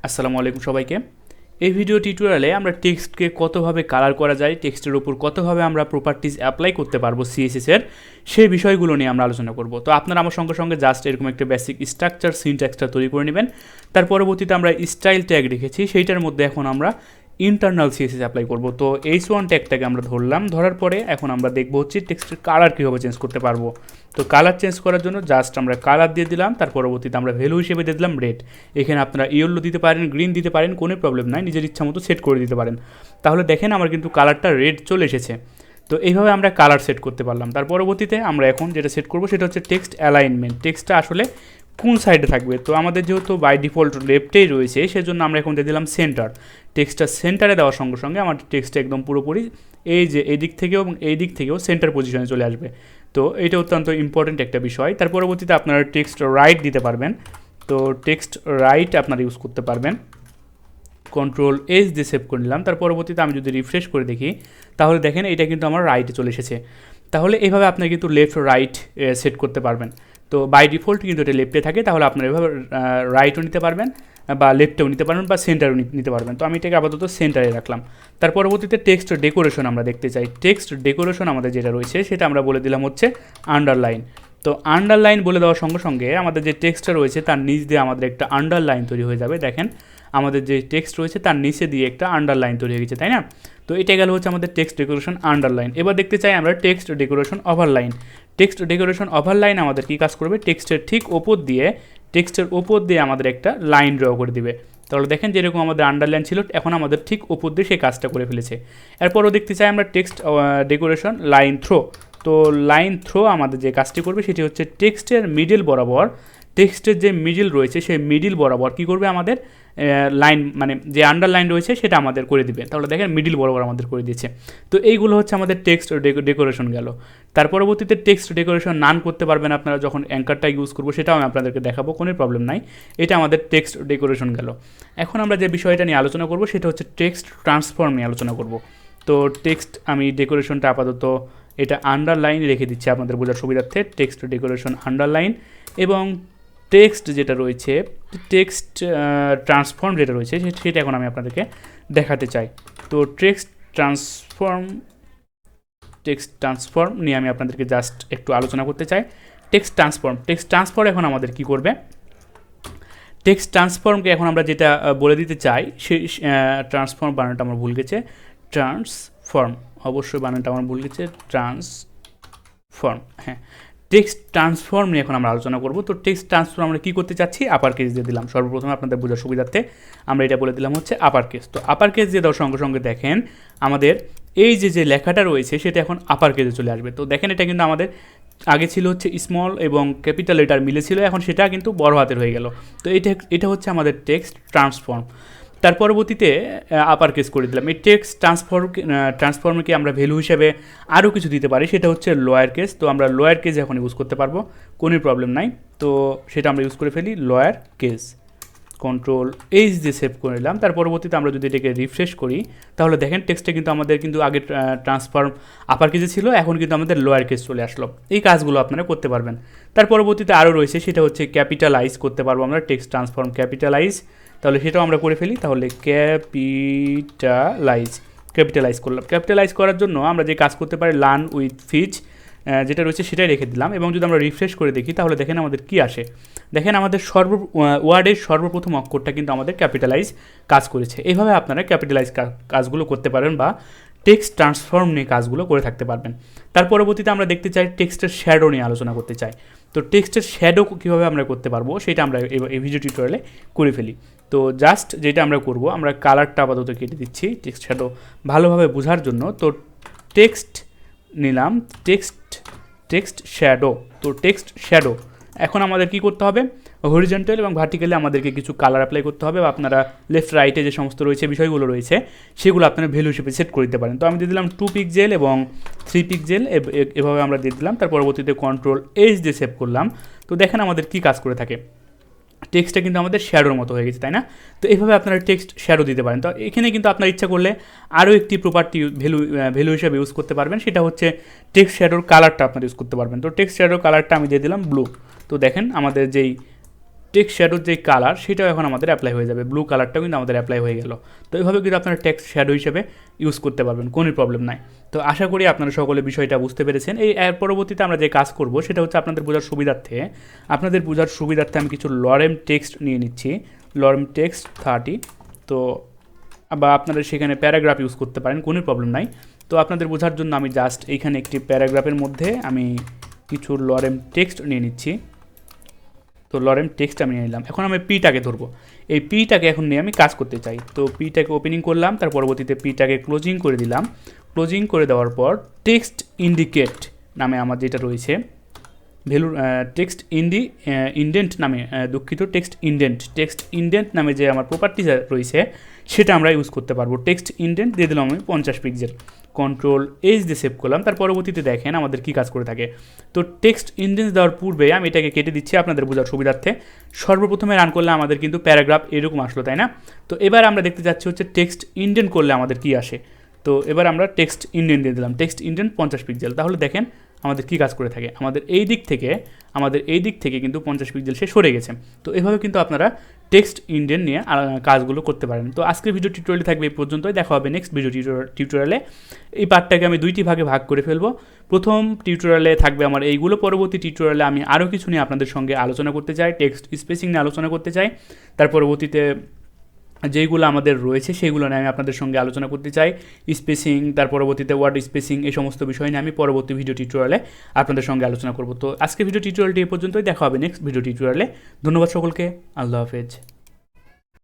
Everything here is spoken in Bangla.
আসসালামু আলাইকুম সবাইকে। এই ভিডিও টিউটোরিয়ালে আমরা টেক্সটকে কতভাবে কালার করা যায়, টেক্সটের উপর কতভাবে আমরা প্রপার্টিজ অ্যাপ্লাই করতে পারবো CSS এর, সেই বিষয়গুলো নিয়ে আমরা আলোচনা করব। তো আপনারা আমার সঙ্গে সঙ্গে জাস্ট এরকম একটা বেসিক স্ট্রাকচার সিনট্যাক্সটা তৈরি করে নেবেন। তার পরবর্তীতে আমরা স্টাইল ট্যাগ রেখেছি, সেইটার মধ্যে এখন আমরা ইন্টারনাল CSS অ্যাপ্লাই করব। তো H1 ট্যাগটাকে আমরা ধরলাম, ধরার পরে এখন আমরা দেখব হচ্ছে টেক্সটের কালার কীভাবে চেঞ্জ করতে পারবো। তো কালার চেঞ্জ করার জন্য জাস্ট আমরা কালার দিয়ে দিলাম, তার পরবর্তীতে আমরা ভ্যালু হিসেবে দিয়ে দিলাম রেড। এখানে আপনারা ইয়েলো দিতে পারেন, গ্রিন দিতে পারেন, কোনো প্রবলেম নাই, নিজের ইচ্ছা মতো সেট করে দিতে পারেন। তাহলে দেখেন আমার কিন্তু কালারটা রেড চলে এসেছে। তো এইভাবে আমরা কালার সেট করতে পারলাম। তার পরবর্তীতে আমরা এখন যেটা সেট করব সেটা হচ্ছে টেক্সট অ্যালাইনমেন্ট। টেক্সটটা আসলে কোন সাইডে থাকবে। তো আমাদের যেহেতু বাই ডিফল্ট লেফটেই রয়েছে, সেজন্য আমরা এখন দিয়ে দিলাম সেন্টার। টেক্সটটা সেন্টারে দেওয়ার সঙ্গে সঙ্গে আমার টেক্সটটা একদম পুরোপুরি এই যে এই দিক থেকেও এবং এই দিক থেকেও সেন্টার পজিশনে চলে আসবে। তো এটা অত্যন্ত ইম্পর্টেন্ট একটা বিষয়। তার পরবর্তীতে আপনারা টেক্সট রাইট দিতে পারবেন। তো টেক্সট রাইট আপনারা ইউজ করতে পারবেন। Ctrl+H দিয়ে সেভ করে নিলাম। তার পরবর্তীতে আমি যদি রিফ্রেশ করে দেখি, তাহলে দেখেন এটা কিন্তু আমার রাইটে চলে এসেছে। তাহলে এইভাবে আপনি কিন্তু লেফট রাইট সেট করতে পারবেন। তো বাই ডিফল্ট কিন্তু এটা লেফটে থাকে, তাহলে আপনারা এভাবে রাইটও নিতে পারবেন বা লেফটেও নিতে পারবেন বা সেন্টারও নিতে পারবেন। তো আমি এটাকে আপাতত সেন্টারে রাখলাম। তার পরবর্তীতে টেক্সট ডেকোরেশন আমরা দেখতে চাই। টেক্সট ডেকোরেশন আমাদের যেটা রয়েছে সেটা আমরা বলে দিলাম হচ্ছে আন্ডারলাইন। তো আন্ডারলাইন বলে দেওয়ার সঙ্গে সঙ্গে আমাদের যে টেক্সটটা রয়েছে তার নিচ দিয়ে আমাদের একটা আন্ডারলাইন তৈরি হয়ে যাবে। দেখেন আমাদের যে টেক্সট রয়েছে তার নিচে দিয়ে একটা আন্ডারলাইন তৈরি হয়ে গেছে, তাই না? তো এটা গেল হচ্ছে আমাদের টেক্সট ডেকোরেশন আন্ডারলাইন। এবার দেখতে চাই আমরা text decoration overline. Text decoration overline আমাদের কী কাজ করবে, টেক্সটের ঠিক ওপর দিয়ে আমাদের একটা লাইন ড্র করে দিবে। তাহলে দেখেন যেরকম আমাদের আন্ডারলাইন ছিল, এখন আমাদের ঠিক ওপর দিয়ে সেই কাজটা করে ফেলেছে। এরপরও দেখতে চাই আমরা টেক্সট ডেকোরেশন লাইন থ্রো। তো লাইন থ্রো আমাদের যে কাজটি করবে সেটি হচ্ছে টেক্সটের মিডল বরাবর, টেক্সটের যে মিডল রয়েছে সেই মিডল বরাবর কী করবে, আমাদের লাইন মানে যে আন্ডারলাইন রয়েছে সেটা আমাদের করে দিবে। তাহলে দেখেন মিডল বরাবর আমাদের করে দিয়েছে। তো এইগুলো হচ্ছে আমাদের টেক্সট ডেকোরেশন গেল। তার পরবর্তীতে টেক্সট ডেকোরেশন নান করতে পারবেন আপনারা যখন অ্যাঙ্কারটা ইউজ করবো, সেটাও আমি আপনাদেরকে দেখাবো, কোনো প্রবলেম নাই। এটা আমাদের টেক্সট ডেকোরেশন গেল। এখন আমরা যে বিষয়টা নিয়ে আলোচনা করব সেটা হচ্ছে টেক্সট ট্রান্সফর্ম নিয়ে আলোচনা করব। তো টেক্সট আমি ডেকোরেশনটা আপাতত এটা আন্ডারলাইন রেখে দিচ্ছি আপনাদের বোঝার সুবিধার্থে। টেক্সট ডেকোরেশন আন্ডারলাইন এবং টেক্সট যেটা রয়েছে, টেক্সট ট্রান্সফর্ম যেটা রয়েছে সেটা এখন আমি আপনাদেরকে দেখাতে চাই। তো টেক্সট ট্রান্সফর্ম নিয়ে আমি আপনাদেরকে জাস্ট একটু আলোচনা করতে চাই। টেক্সট ট্রান্সফর্ম এখন আমাদের কি করবে, টেক্সট ট্রান্সফর্মকে এখন আমরা যেটা বলে দিতে চাই, সেই ট্রান্সফর্ম বানানটা আমার ভুল গেছে, ট্রান্সফর্ম অবশ্যই বানানটা আমার ভুল গেছে, ট্রান্সফর্ম, হ্যাঁ। টেক্সট ট্রান্সফর্ম নিয়ে এখন আমরা আলোচনা করব। তো টেক্সট ট্রান্সফর্ম আমরা কী করতে চাচ্ছি, আপার কেস দিয়ে দিলাম। সর্বপ্রথমে আপনাদের বোঝার সুবিধার্থে আমরা এটা বলে দিলাম হচ্ছে আপার কেস। তো আপার কেস দিয়ে দেওয়ার সঙ্গে সঙ্গে দেখেন আমাদের এই যে লেখাটা রয়েছে সেটা এখন আপার কেসে চলে আসবে। তো দেখেন এটা কিন্তু আমাদের আগে ছিল হচ্ছে স্মল এবং ক্যাপিটাল লেটার মিলে ছিল, এখন সেটা কিন্তু বড় হাতের হয়ে গেল। তো এটা হচ্ছে আমাদের টেক্সট ট্রান্সফর্ম। তার পরবর্তীতে আপার কেস করে দিলাম। এই টেক্সট ট্রান্সফর্মকে আমরা ভ্যালু হিসেবে আরও কিছু দিতে পারি, সেটা হচ্ছে লোয়ার কেস। তো আমরা লোয়ার কেস এখন ইউজ করতে পারবো, কোনো প্রবলেম নাই। তো সেটা আমরা ইউজ করে ফেলি লোয়ার কেস। Ctrl+H দিয়ে সেভ করে নিলাম। তার পরবর্তীতে আমরা যদি এটাকে রিফ্রেশ করি, তাহলে দেখেন টেক্সটটা কিন্তু আমাদের কিন্তু আগে ট্রান্সফর্ম আপার কেসে ছিল, এখন কিন্তু আমাদের লোয়ার কেস চলে আসলো। এই কাজগুলো আপনারা করতে পারবেন। তার পরবর্তীতে আরও রয়েছে, সেটা হচ্ছে ক্যাপিটালাইজ করতে পারবো আমরা, টেক্সট ট্রান্সফর্ম ক্যাপিটালাইজ। তাহলে সেটাও আমরা করে ফেলি। তাহলে ক্যাপিটালাইজ করলাম। ক্যাপিটালাইজ করার জন্য আমরা যে কাজ করতে পারি, লার্ন উইথ ফিচ যেটা রয়েছে সেটাই রেখে দিলাম। এবং যদি আমরা রিফ্রেশ করে দেখি, তাহলে দেখেন আমাদের কি আসে। দেখেন আমাদের ওয়ার্ডের সর্বপ্রথম অক্ষরটা কিন্তু আমাদের ক্যাপিটালাইজ কাজ করেছে। এইভাবে আপনারা ক্যাপিটালাইজ কাজগুলো করতে পারেন বা টেক্সট ট্রান্সফর্ম নিয়ে কাজগুলো করে থাকতে পারবেন। তার পরবর্তীতে আমরা দেখতে চাই টেক্সটের শ্যাডো নিয়ে আলোচনা করতে চাই। তো টেক্সটের শ্যাডো কীভাবে আমরা করতে পারবো সেটা আমরা এই ভিডিও টিউটোরিয়ালে করে ফেলি। তো জাস্ট যেটা আমরা করব, আমরা কালারটা আপাতত কেটে দিচ্ছি টেক্সট শ্যাডো ভালোভাবে বোঝার জন্য। তো টেক্সট নিলাম, টেক্সট শ্যাডো। তো টেক্সট শ্যাডো এখন আমাদের কি করতে হবে, হরিজন্টাল এবং ভার্টিক্যালি আমাদেরকে কিছু কালার অ্যাপ্লাই করতে হবে, বা আপনারা লেফট রাইটে যে সমস্ত রয়েছে বিষয়গুলো রয়েছে সেগুলো আপনারা ভ্যালু হিসেবে সেট করে দিতে পারেন। তো আমি দিয়ে দিলাম 2 পিক্সেল এবং 3 পিক্সেল, এভাবে আমরা দিয়ে দিলাম। তার পরবর্তীতে Ctrl+H দিয়ে সেভ করলাম। তো দেখেন আমাদের কি কাজ করে থাকে, টেক্সটটা কিন্তু আমাদের শ্যাডোর মতো হয়ে গেছে, তাই না? তো এইভাবে আপনারা টেক্সট শ্যাডো দিতে পারেন। তো এখানে কিন্তু আপনার ইচ্ছা করলে আরও একটি প্রপার্টি ভ্যালু হিসেবে ইউজ করতে পারবেন, সেটা হচ্ছে টেক্সট শ্যাডোর কালারটা আপনারা ইউজ করতে পারবেন। তো টেক্সট শ্যাডোর কালারটা আমি দিয়ে দিলাম ব্লু। তো দেখেন আমাদের যেই টেক্সট শ্যাডোর যে কালার সেটাও এখন আমাদের অ্যাপ্লাই হয়ে যাবে, ব্লু কালারটাও কিন্তু আমাদের অ্যাপ্লাই হয়ে গেল। তো এইভাবে কিন্তু আপনারা টেক্সট শ্যাডো হিসেবে ইউজ করতে পারবেন, কোনো প্রবলেম নাই। তো আশা করি আপনারা সকলে বিষয়টা বুঝতে পেরেছেন। এর পরবর্তীতে আমরা যে কাজ করব সেটা হচ্ছে আপনাদের বোঝার সুবিধার্থে আমি কিছু লরেম টেক্সট নিয়ে নিচ্ছি, লরেম টেক্সট 30। তো বা আপনারা সেখানে প্যারাগ্রাফ ইউজ করতে পারেন, কোনো প্রবলেম নাই। তো আপনাদের বোঝার জন্য আমি জাস্ট এইখানে একটি প্যারাগ্রাফের মধ্যে আমি কিছু লরেম টেক্সট নিয়ে নিচ্ছি। তো লরেম টেক্সট আমি নিয়ে নিলাম। এখন আমি পিটাকে ধরবো, এই পিটাকে এখন নিয়ে আমি কাজ করতে চাই। তো পিটাকে ওপেনিং করলাম, তার পরবর্তীতে পিটাকে ক্লোজিং করে দিলাম। ক্লোজিং করে দেওয়ার পর টেক্সট ইন্ডিকেট নামে আমার যেটা রয়েছে ভ্যালু, টেক্সট ইন্ডেন্ট নামে, দুঃখিত, টেক্সট ইন্ডেন্ট নামে যে আমার প্রপার্টি রয়েছে সেটা আমরা ইউজ করতে পারবো। টেক্সট ইন্ডেন্ট দিয়ে দিলাম আমি 50 পিক্সেল, কন্ট্রোল এইচ দিয়ে সেভ করলাম। তার পরবর্তীতে দেখেন আমাদের কী কাজ করে থাকে। তো টেক্সট ইন্ডেন্ট দেওয়ার পূর্বে আমি এটাকে কেটে দিচ্ছি আপনাদের বোঝার সুবিধার্থে। সর্বপ্রথমে রান করলে আমাদের কিন্তু প্যারাগ্রাফ এরকম আসলো, তাই না? তো এবার আমরা দেখতে যাচ্ছি হচ্ছে টেক্সট ইন্ডেন্ট করলে আমাদের কী আসে। তো এবার আমরা টেক্সট ইন্ডেন্ট দিয়ে দিলাম, টেক্সট ইন্ডেন্ট 50 পিক্সেল। তাহলে দেখেন আমাদের কী কাজ করে থাকে, আমাদের এই দিক থেকে কিন্তু 50 পিক্সেল সে সরে গেছে। তো এভাবে কিন্তু আপনারা টেক্সট ইন্ডেন্ট নিয়ে কাজগুলো করতে পারেন। তো আজকের ভিডিও টিউটোরিয়াল থাকবে এই পর্যন্তই, দেখা হবে নেক্সট ভিডিও টিউটোরিয়ালে। এই পার্টটাকে আমি দুইটি ভাগে ভাগ করে ফেলবো। প্রথম টিউটোরিয়ালে থাকবে আমার এইগুলো, পরবর্তী টিউটোরিয়ালে আমি আরও কিছু নিয়ে আপনাদের সঙ্গে আলোচনা করতে চাই, টেক্সট স্পেসিং নিয়ে আলোচনা করতে চাই। তার পরবর্তীতে যেইগুলো আমাদের রয়েছে সেইগুলো নিয়ে আমি আপনাদের সঙ্গে আলোচনা করতে চাই, স্পেসিং, তার পরবর্তীতে ওয়ার্ড স্পেসিং, এই সমস্ত বিষয় নিয়ে আমি পরবর্তী ভিডিও টিউটোরিয়ালে আপনাদের সঙ্গে আলোচনা করব। তো আজকে ভিডিও টিউটোরিয়ালটি এই পর্যন্তই, দেখা হবে নেক্সট ভিডিও টিউটোরিয়ালে। ধন্যবাদ সকলকে, আল্লাহ হাফেজ।